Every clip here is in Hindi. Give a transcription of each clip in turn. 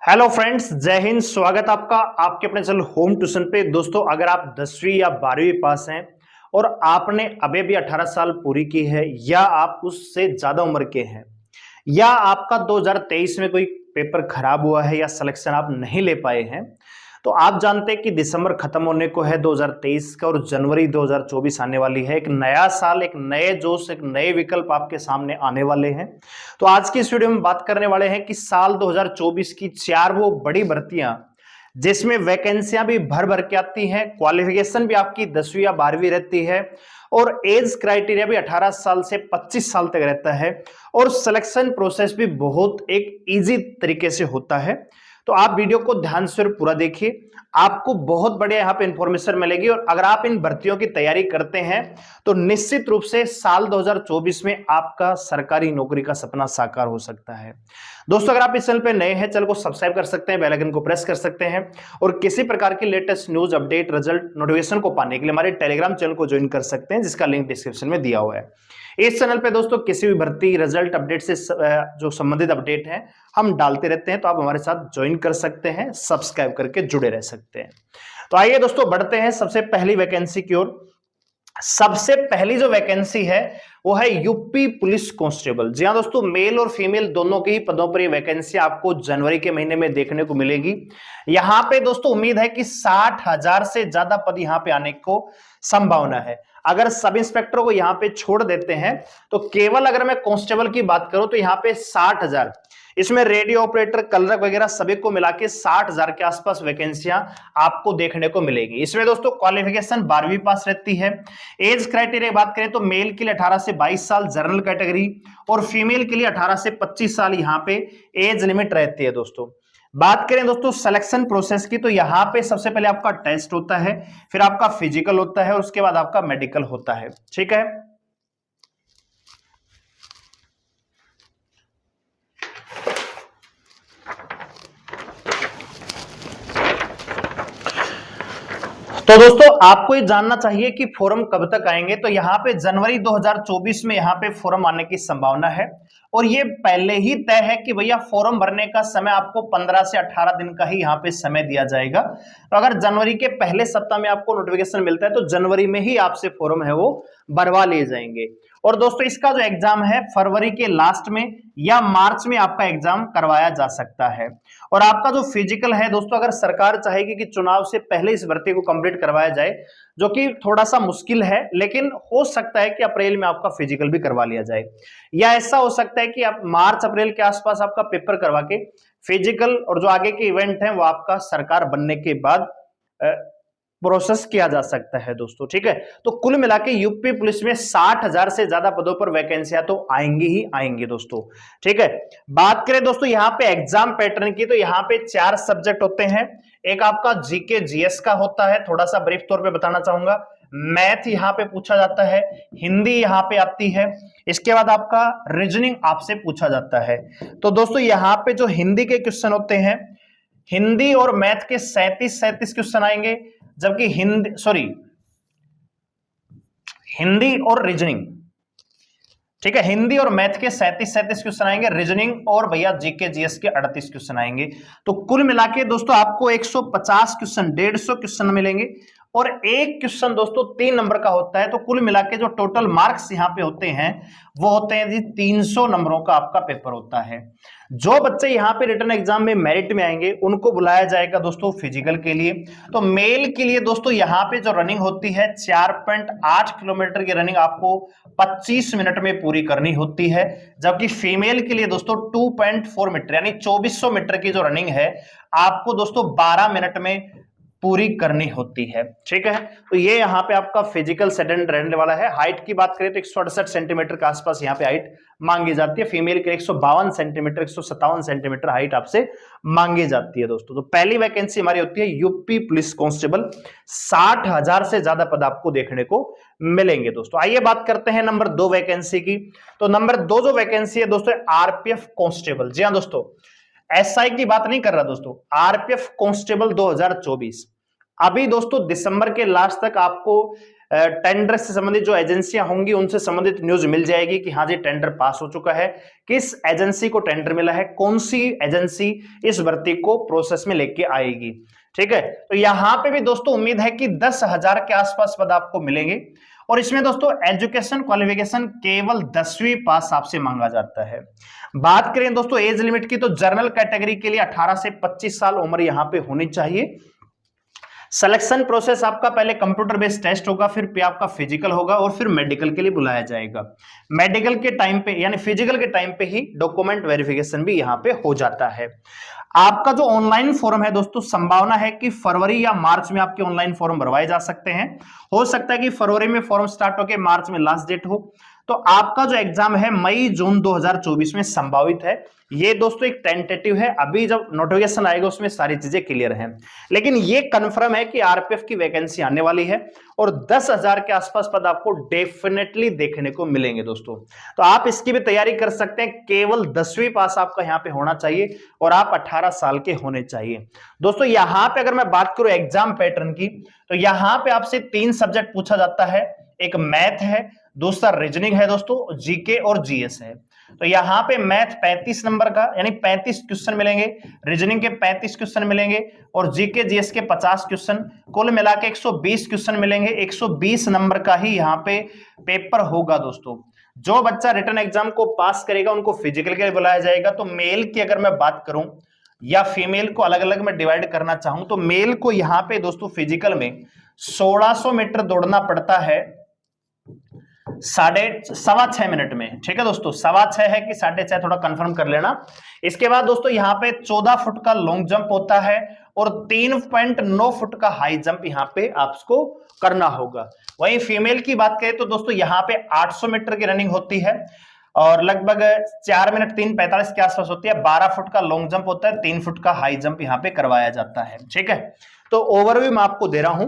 हेलो फ्रेंड्स, जय हिंद। स्वागत आपका आपके अपने चैनल होम ट्यूशन पे। दोस्तों, अगर आप 10वीं या 12वीं पास हैं और आपने अभी भी 18 साल पूरी की है या आप उससे ज्यादा उम्र के हैं या आपका 2023 में कोई पेपर खराब हुआ है या सिलेक्शन आप नहीं ले पाए हैं, तो आप जानते हैं कि दिसंबर खत्म होने को है 2023 का और जनवरी 2024 आने वाली है। एक नया साल, एक नए जोश, एक नए विकल्प आपके सामने आने वाले हैं। तो आज की इस वीडियो में बात करने वाले हैं कि साल 2024 की चार वो बड़ी भर्तियां जिसमें वैकेंसियां भी भर भर के आती हैं, क्वालिफिकेशन भी आपकी 10वीं या 12वीं रहती है और एज क्राइटेरिया भी 18 साल से 25 साल तक रहता है और सिलेक्शन प्रोसेस भी बहुत एक इजी तरीके से होता है। तो आप वीडियो को ध्यान से पूरा देखिए, आपको बहुत बढ़िया यहाँ पे इंफॉर्मेशन मिलेगी और अगर आप इन भर्तियों की तैयारी करते हैं तो निश्चित रूप से साल 2024 में आपका सरकारी नौकरी का सपना साकार हो सकता है। दोस्तों, अगर आप इस चैनल पे नए हैं, चैनल को सब्सक्राइब कर सकते हैं, बेल आइकन को प्रेस कर सकते हैं और किसी प्रकार की latest news, update, result, notification को पाने के लिए हमारे टेलीग्राम चैनल को ज्वाइन कर सकते हैं, जिसका लिंक डिस्क्रिप्शन में दिया हुआ है। इस चैनल पे दोस्तों किसी भी भर्ती, रिजल्ट, अपडेट से जो संबंधित अपडेट है हम डालते रहते हैं, तो आप हमारे साथ ज्वाइन कर सकते हैं, सब्सक्राइब करके जुड़े रह सकते हैं। तो आइए दोस्तों, बढ़ते हैं सबसे पहली वैकेंसी की ओर। सबसे पहली जो वैकेंसी है वो है यूपी पुलिस कांस्टेबल। जी हां दोस्तों, मेल और फीमेल दोनों के ही पदों पर ये वैकेंसी आपको जनवरी के महीने में देखने को मिलेगी। यहां पे दोस्तों उम्मीद है कि 60,000 से ज्यादा पद यहां पे आने को संभावना है। अगर सब इंस्पेक्टर को यहां पे छोड़ देते हैं तो केवल अगर मैं कांस्टेबल की बात करूं तो यहां पे 60,000, इसमें रेडियो ऑपरेटर, क्लर्क वगैरह सभी को मिला के 60,000 के आसपास वैकेंसियां आपको देखने को मिलेगी। इसमें दोस्तों क्वालिफिकेशन 12वीं पास रहती है। एज क्राइटेरिया बात करें तो मेल के लिए 18 से 22 साल जनरल कैटेगरी और फीमेल के लिए 18 से 25 साल यहां पे एज लिमिट रहती है। दोस्तों, बात करें दोस्तों सिलेक्शन प्रोसेस की, तो यहां पे सबसे पहले आपका टेस्ट होता है, फिर आपका फिजिकल होता है और उसके बाद आपका मेडिकल होता है। ठीक है, तो दोस्तों आपको ये जानना चाहिए कि फॉर्म कब तक आएंगे। तो यहाँ पे जनवरी 2024 में यहाँ पे फॉर्म आने की संभावना है और ये पहले ही तय है कि भैया फॉर्म भरने का समय आपको 15 से 18 दिन का ही यहाँ पे समय दिया जाएगा। तो अगर जनवरी के पहले सप्ताह में आपको नोटिफिकेशन मिलता है तो जनवरी में ही आपसे फॉर्म है वो भरवा लिए जाएंगे। और दोस्तों इसका जो एग्जाम है फरवरी के लास्ट में या मार्च में आपका एग्जाम करवाया जा सकता है। और आपका जो फिजिकल है दोस्तों, अगर सरकार चाहेगी कि चुनाव से पहले इस भर्ती को कंप्लीट करवाया जाए, जो कि थोड़ा सा मुश्किल है, लेकिन हो सकता है कि अप्रैल में आपका फिजिकल भी करवा लिया जाए, या ऐसा हो सकता है कि आप मार्च अप्रैल के आसपास आपका पेपर करवा के फिजिकल और जो आगे के इवेंट है वो आपका सरकार बनने के बाद प्रोसेस किया जा सकता है। दोस्तों ठीक है, तो कुल मिला के यूपी पुलिस में 60,000 से ज्यादा पदों पर वैकेंसियां तो आएंगी ही आएंगी दोस्तों। ठीक है, बात करें दोस्तों यहाँ पे एग्जाम पैटर्न की, तो यहाँ पे 4 सब्जेक्ट होते हैं। एक आपका जीके जीएस का होता है, थोड़ा सा ब्रीफ तौर पे बताना चाहूंगा। मैथ यहाँ पे पूछा जाता है, हिंदी यहाँ पे आती है, इसके बाद आपका रीजनिंग आपसे पूछा जाता है। तो दोस्तों यहाँ पे जो हिंदी के क्वेश्चन होते हैं, हिंदी और मैथ के 37 क्वेश्चन आएंगे, जबकि हिंदी और रीजनिंग, ठीक है, हिंदी और मैथ के 37 क्वेश्चन आएंगे, रीजनिंग और भैया जीके जीएस के 38 क्वेश्चन आएंगे। तो कुल मिला के दोस्तों आपको 150 क्वेश्चन, 150 क्वेश्चन मिलेंगे और एक क्वेश्चन दोस्तों 3 नंबर का होता है। तो कुल मिला के जो टोटल मार्क्स यहाँ पे होते हैं वो होते हैं जी 300 नंबरों का आपका पेपर होता है। जो बच्चे यहाँ पे रिटन एग्जाम में मेरिट में आएंगे उनको बुलाया जाएगा दोस्तों फिजिकल के लिए। तो मेल के लिए दोस्तों यहाँ पे जो रनिंग होती है 4.8 किलोमीटर की रनिंग आपको 25 मिनट में पूरी करनी होती है, जबकि फीमेल के लिए दोस्तों 2.4 मीटर यानी 2400 मीटर की जो रनिंग है आपको दोस्तों 12 मिनट में पूरी करनी होती है। ठीक है, तो ये यहाँ पे आपका फिजिकल सेटेंड रहने वाला है। हाइट की बात करें तो 168 सेंटीमीटर के आसपास यहाँ पे हाइट मांगी जाती है। फीमेल के 152 सेंटीमीटर, 157 सेंटीमीटर हाइट आपसे मांगी जाती है। दोस्तों तो पहली वैकेंसी हमारी होती है यूपी पुलिस कांस्टेबल, 60,000 से ज्यादा पद आपको देखने को मिलेंगे। दोस्तों आइए बात करते हैं नंबर 2 वैकेंसी की। तो नंबर 2 जो वैकेंसी है दोस्तों आरपीएफ कांस्टेबल। जी हाँ दोस्तों, एसआई की बात नहीं कर रहा दोस्तों, आरपीएफ कांस्टेबल 2024। अभी दोस्तों दिसंबर के लास्ट तक आपको टेंडर से संबंधित जो एजेंसियां होंगी उनसे संबंधित न्यूज मिल जाएगी कि हाँ जी टेंडर पास हो चुका है, किस एजेंसी को टेंडर मिला है, कौन सी एजेंसी इस भर्ती को प्रोसेस में लेके आएगी। ठीक है, तो यहां पे भी दोस्तों उम्मीद है कि 10,000 के आसपास पद आपको मिलेंगे और इसमें दोस्तों एजुकेशन क्वालिफिकेशन केवल 10वीं पास आपसे मांगा जाता है। बात करें दोस्तों एज लिमिट की, तो जनरल कैटेगरी के लिए 18 से 25 साल उम्र यहां पे होनी चाहिए। सिलेक्शन प्रोसेस आपका पहले कंप्यूटर बेस्ड टेस्ट होगा, फिर पे आपका फिजिकल होगा और फिर मेडिकल के लिए बुलाया जाएगा। मेडिकल के टाइम पे यानी फिजिकल के टाइम पे ही डॉक्यूमेंट वेरिफिकेशन भी यहां पे हो जाता है। आपका जो ऑनलाइन फॉर्म है दोस्तों, संभावना है कि फरवरी या मार्च में आपके ऑनलाइन फॉर्म भरवाए जा सकते हैं। हो सकता है कि फरवरी में फॉर्म स्टार्ट होकर मार्च में लास्ट डेट हो। तो आपका जो एग्जाम है मई जून 2024 में संभावित है। ये दोस्तों एक टेंटेटिव है, अभी जब नोटिफिकेशन आएगा उसमें सारी चीजें क्लियर हैं, लेकिन ये कंफर्म है कि आरपीएफ की वैकेंसी आने वाली है और 10,000 के आसपास पद आपको डेफिनेटली देखने को मिलेंगे दोस्तों। तो आप इसकी भी तैयारी कर सकते हैं। केवल 10वीं पास आपका यहाँ पे होना चाहिए और आप 18 साल के होने चाहिए। दोस्तों यहाँ पे अगर मैं बात करूं एग्जाम पैटर्न की, तो यहाँ पे आपसे 3 सब्जेक्ट पूछा जाता है। एक मैथ है, दूसरा रीजनिंग है दोस्तों, जीके और जीएस है। तो यहां पे मैथ 35 नंबर का यानी 35 क्वेश्चन मिलेंगे, रीजनिंग के 35 क्वेश्चन मिलेंगे और जीके जीएस के 50 क्वेश्चन, कुल मिला के 120 क्वेश्चन मिलेंगे। 120 नंबर का ही यहाँ पे पेपर होगा दोस्तों। जो बच्चा रिटन एग्जाम को पास करेगा उनको फिजिकल के लिए बुलाया जाएगा। तो मेल की अगर मैं बात करूं या फीमेल को अलग अलग में डिवाइड करना चाहूं, तो मेल को यहाँ पे दोस्तों फिजिकल में 1600 मीटर दौड़ना पड़ता है 6.25 मिनट में। ठीक है दोस्तों, 6.25 है कि 6.5, थोड़ा कंफर्म कर लेना। इसके बाद दोस्तों यहाँ पे 14 फुट का लॉन्ग जंप होता है और 3.9 फुट का हाई जंप यहाँ पे आपको करना होगा। वहीं फीमेल की बात करें तो दोस्तों यहाँ पे 800 मीटर की रनिंग होती है और लगभग 4 मिनट 3:45 के आसपास होती है। 12 फुट का लॉन्ग जंप होता है, 3 फुट का हाई जंप यहाँ पे करवाया जाता है। ठीक है, तो ओवरव्यू मैं आपको दे रहा हूं।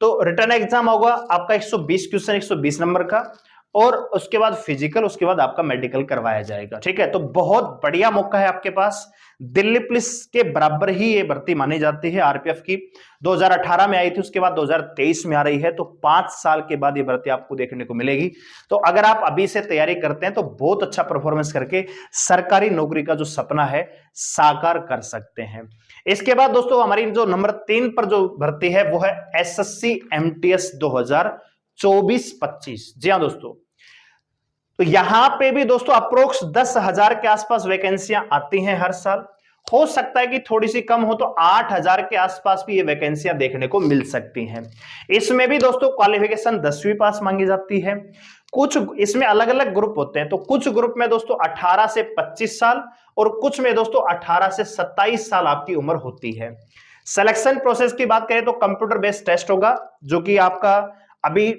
तो रिटर्न एग्जाम होगा आपका 120 क्वेश्चन 120 नंबर का और उसके बाद फिजिकल, उसके बाद आपका मेडिकल करवाया जाएगा। ठीक है, तो बहुत बढ़िया मौका है आपके पास। दिल्ली पुलिस के बराबर ही ये भर्ती मानी जाती है आरपीएफ की। 2018 में आई थी, उसके बाद 2023 में आ रही है। तो 5 साल के बाद ये भर्ती आपको देखने को मिलेगी। तो अगर आप अभी से तैयारी करते हैं तो बहुत अच्छा परफॉर्मेंस करके सरकारी नौकरी का जो सपना है साकार कर सकते हैं। इसके बाद दोस्तों हमारी जो नंबर 3 पर जो भर्ती है वो है एसएससी एमटीएस 2024-25। जी हाँ दोस्तों, तो यहां पे भी दोस्तों अप्रोक्स 10,000 के आसपास वैकेंसियां आती हैं हर साल। हो सकता है कि थोड़ी सी कम हो तो 8,000 के आसपास भी ये वैकेंसियां देखने को मिल सकती हैं। इसमें भी दोस्तों क्वालिफिकेशन 10वीं पास मांगी जाती है। कुछ इसमें अलग अलग ग्रुप होते हैं, तो कुछ ग्रुप में दोस्तों 18 से 25 साल और कुछ में दोस्तों 18 से 27 साल आपकी उम्र होती है। सिलेक्शन प्रोसेस की बात करें तो कंप्यूटर बेस्ड टेस्ट होगा, जो कि आपका अभी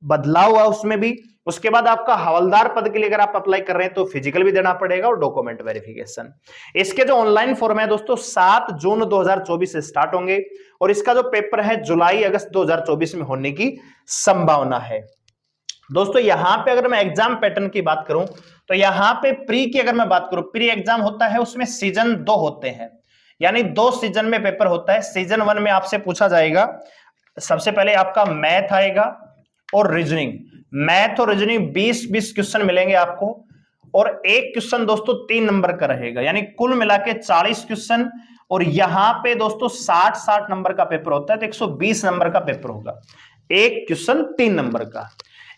बदलाव हुआ उसमें भी। उसके बाद आपका हवलदार पद के लिए अगर आप अप्लाई कर रहे हैं तो फिजिकल भी देना पड़ेगा और डॉक्यूमेंट वेरिफिकेशन। इसके जो ऑनलाइन फॉर्म है दोस्तों 7 जून 2024 से स्टार्ट होंगे और इसका जो पेपर है जुलाई अगस्त 2024 में होने की संभावना है। दोस्तों यहां पे अगर मैं एग्जाम पैटर्न की बात करूं तो यहां पे प्री की अगर मैं बात करूं, प्री एग्जाम होता है, उसमें सीजन 2 होते हैं, यानी 2 सीजन में पेपर होता है। सीजन 1 में आपसे पूछा जाएगा सबसे पहले आपका मैथ आएगा और रीजनिंग। मैथ और रीजनिंग 20-20 क्वेश्चन मिलेंगे आपको और एक क्वेश्चन दोस्तों 3 नंबर का रहेगा, यानी कुल मिला के 40 क्वेश्चन। और यहां पे दोस्तों 60-60 नंबर का पेपर होता है, तो 120 नंबर का पेपर होगा, एक क्वेश्चन 3 नंबर का।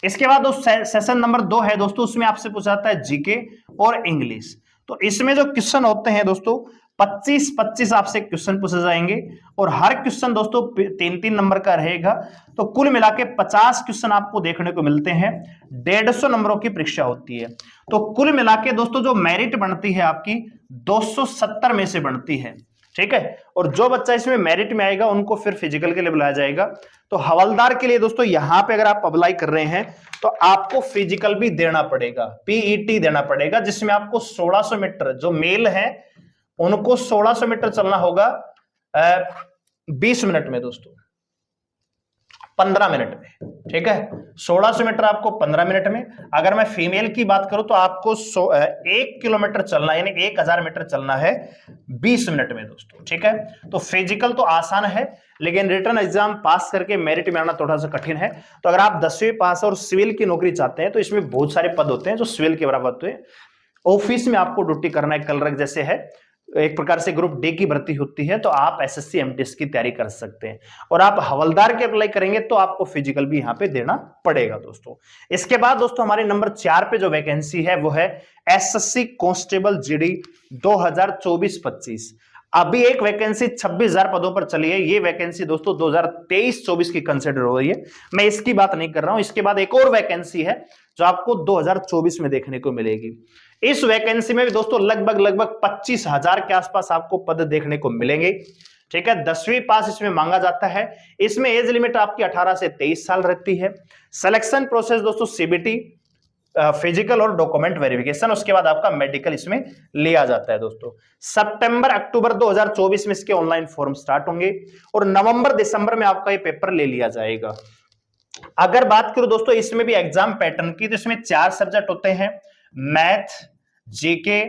इसके बाद सेशन नंबर 2 है दोस्तों, उसमें आपसे पूछा जाता है जीके और इंग्लिश। तो इसमें जो क्वेश्चन होते हैं दोस्तों 25-25 आपसे क्वेश्चन पूछे जाएंगे और हर क्वेश्चन दोस्तों 3-3 नंबर का रहेगा। तो कुल मिला के 50 क्वेश्चन आपको देखने को मिलते हैं। 150 नंबरों की परीक्षा होती है। तो कुल मिला के दोस्तों जो मेरिट बनती है आपकी 270 में से बनती है। ठीक है, और जो बच्चा इसमें मेरिट में आएगा उनको फिर फिजिकल के लिए बुलाया जाएगा। तो हवलदार के लिए दोस्तों यहां पे अगर आप अप्लाई कर रहे हैं तो आपको फिजिकल भी देना पड़ेगा, पीईटी देना पड़ेगा, जिसमें आपको 1600 मीटर, जो मेल है उनको 1600 मीटर चलना होगा 20 मिनट में दोस्तों। 15 मिनट में, ठीक है। 1600 मीटर आपको 15 मिनट में। अगर मैं फीमेल की बात करूं तो आपको 1 किलोमीटर चलना यानी 1000 मीटर चलना है 20 मिनट में दोस्तों, ठीक है। तो फिजिकल तो आसान है, लेकिन रिटर्न एग्जाम पास करके मेरिट में आना थोड़ा सा कठिन है। तो अगर आप 10वीं पास और सिविल की नौकरी चाहते हैं तो इसमें बहुत सारे पद होते हैं जो सिविल के बराबर होते हैं। ऑफिस में आपको ड्यूटी करना है, कलरक जैसे है, एक प्रकार से ग्रुप डी की भर्ती होती है, तो आप एसएससी एमटीएस की तैयारी कर सकते हैं। और आप हवलदार के अप्लाई करेंगे तो आपको फिजिकल भी यहां पे देना पड़ेगा दोस्तों। इसके बाद दोस्तों हमारे नंबर 4 पे जो वैकेंसी है वो है एसएससी कांस्टेबल जीडी 2024-25। अभी एक वैकेंसी 26,000 पदों पर चली है। ये वैकेंसी दोस्तों 2023-24 की कंसिडर हो रही है, मैं इसकी बात नहीं कर रहा हूं। इसके बाद एक और वैकेंसी है जो आपको 2024 में देखने को मिलेगी। इस वैकेंसी में भी दोस्तों लगभग 25,000 के आसपास आपको पद देखने को मिलेंगे, ठीक है। 10वीं पास इसमें मांगा जाता है। इसमें एज लिमिट आपकी 18 से 23 साल रहती है। सिलेक्शन प्रोसेस दोस्तों सीबीटी, फिजिकल और डॉक्यूमेंट वेरिफिकेशन, उसके बाद आपका मेडिकल इसमें लिया जाता है दोस्तों। सितंबर अक्टूबर 2024 में इसके ऑनलाइन फॉर्म स्टार्ट होंगे और नवंबर दिसंबर में आपका ये पेपर ले लिया जाएगा। अगर बात करूं दोस्तों इसमें भी एग्जाम पैटर्न की, तो इसमें 4 सब्जेक्ट होते हैं, मैथ, जीके,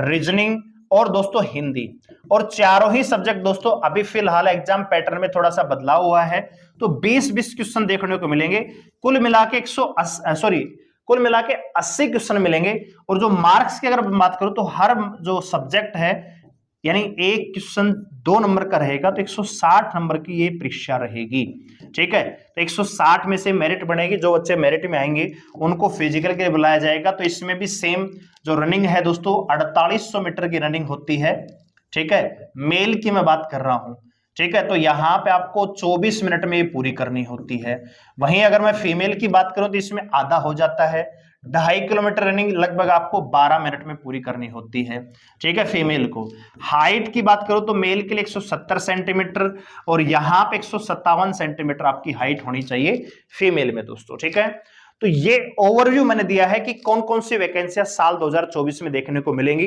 रीजनिंग और दोस्तों हिंदी। और चारों ही सब्जेक्ट दोस्तों अभी फिलहाल एग्जाम पैटर्न में थोड़ा सा बदलाव हुआ है, तो 20-20 क्वेश्चन देखने को मिलेंगे। कुल मिला के 80 क्वेश्चन मिलेंगे। और जो मार्क्स की अगर बात करूं तो हर जो सब्जेक्ट है यानी एक क्वेश्चन 2 नंबर का रहेगा, तो 160 नंबर की ये परीक्षा रहेगी, ठीक है। तो 160 में से मेरिट बनेगी, जो बच्चे मेरिट में आएंगे उनको फिजिकल के लिए बुलाया जाएगा। तो इसमें भी सेम जो रनिंग है दोस्तों 4800 मीटर की रनिंग होती है, ठीक है। मेल की मैं बात कर रहा हूं, ठीक है। तो यहां पे आपको 24 मिनट में ये पूरी करनी होती है। वहीं अगर मैं फीमेल की बात करूं तो इसमें आधा हो जाता है, 2.5 किलोमीटर रनिंग लगभग आपको 12 मिनट में पूरी करनी होती है, ठीक है फीमेल को। हाइट की बात करो तो मेल के लिए 170 सेंटीमीटर और यहां पे 157 सेंटीमीटर आपकी हाइट होनी चाहिए फीमेल में दोस्तों, ठीक है। तो ये ओवरव्यू मैंने दिया है कि कौन कौन सी वैकेंसियां साल 2024 में देखने को मिलेंगी।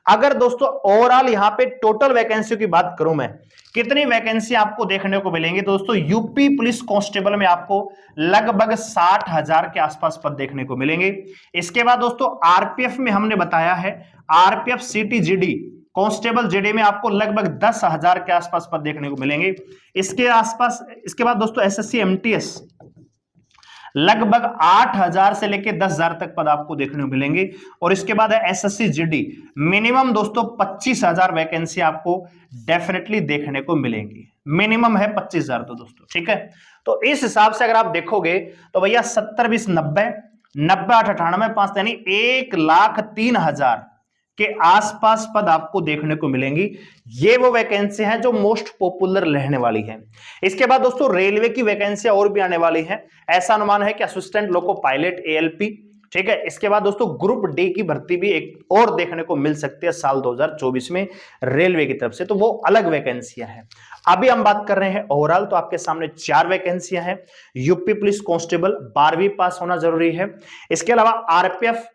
अगर दोस्तों ओवरऑल यहां पे टोटल वैकेंसी की बात करूं मैं, कितनी वैकेंसी आपको देखने को मिलेंगी दोस्तों, यूपी पुलिस कांस्टेबल में आपको लगभग 60,000 के आसपास पद देखने को मिलेंगे। इसके बाद दोस्तों आरपीएफ में हमने बताया है, आरपीएफ सीटी जीडी कांस्टेबल जीडी में आपको लगभग 10,000 के आसपास पद देखने को मिलेंगे। इसके बाद दोस्तों एसएससी एमटीएस लगभग 8,000 से लेकर 10,000 तक पद आपको देखने को मिलेंगे। और इसके बाद है एसएससी जीडी, मिनिमम दोस्तों 25,000 वैकेंसी आपको डेफिनेटली देखने को मिलेंगी, मिनिमम है 25,000 तो दोस्तों, ठीक है। तो इस हिसाब से अगर आप देखोगे तो भैया 70 20 90 90 8 98 5 यानी 1,03,000 के आसपास पद आपको देखने को मिलेंगी। ये वो वैकेंसी हैं जो मोस्ट पॉपुलर रहने वाली हैं। इसके बाद दोस्तों रेलवे की वैकेंसी और भी आने वाली हैं। ऐसा अनुमान है कि असिस्टेंट लोको पायलट एएलपी, ठीक है। इसके बाद दोस्तों ग्रुप डी की भर्ती भी एक और देखने को मिल सकती है साल 2024 में रेलवे की तरफ से, तो वो अलग वैकेंसियां हैं। अभी हम बात कर रहे हैं ओवरऑल, तो आपके सामने 4 वैकेंसियां हैं। यूपी पुलिस कांस्टेबल 12वीं पास होना जरूरी है। इसके अलावा आरपीएफ,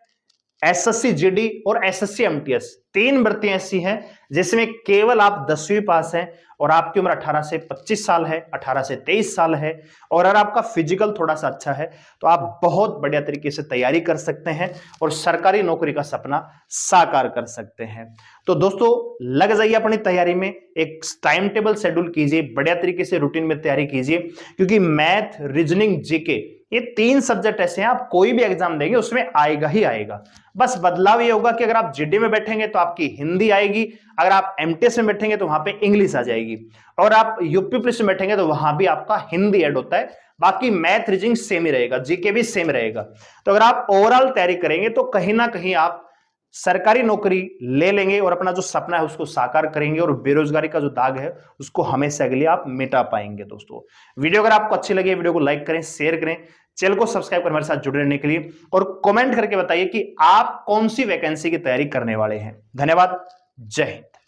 एसएससी जीडी और एसएससी एमटीएस 3 भर्तियां ऐसी हैं जिसमें केवल आप 10वीं पास हैं और आपकी उम्र 18 से 25 साल है, 18 से 23 साल है। और अगर आपका फिजिकल थोड़ा सा अच्छा है तो आप बहुत बढ़िया तरीके से तैयारी कर सकते हैं और सरकारी नौकरी का सपना साकार कर सकते हैं। तो दोस्तों लग जाइए अपनी तैयारी में, एक टाइम टेबल शेड्यूल कीजिए, बढ़िया तरीके से रूटीन में तैयारी कीजिए, क्योंकि मैथ, रीजनिंग, जीके ये 3 सब्जेक्ट ऐसे हैं आप कोई भी एग्जाम देंगे उसमें आएगा ही आएगा। बस बदलाव ये होगा कि अगर आप जीडी में बैठेंगे तो आपकी हिंदी आएगी, अगर आप एमटीएस में बैठेंगे तो वहां पे इंग्लिश आ जाएगी, और आप यूपी पुलिस में बैठेंगे तो वहां भी आपका हिंदी ऐड होता है। बाकी मैथ रीजनिंग सेम ही रहेगा, जीके भी सेम रहेगा। तो अगर आप ओवरऑल तैयारी करेंगे तो कहीं ना कहीं आप सरकारी नौकरी ले लेंगे और अपना जो सपना है उसको साकार करेंगे और बेरोजगारी का जो दाग है उसको हमेशा के लिए आप मिटा पाएंगे। दोस्तों वीडियो अगर आपको अच्छी लगी, वीडियो को लाइक करें, शेयर करें, चैनल को सब्सक्राइब कर हमारे साथ जुड़े रहने के लिए, और कमेंट करके बताइए कि आप कौन सी वैकेंसी की तैयारी करने वाले हैं। धन्यवाद, जय हिंद।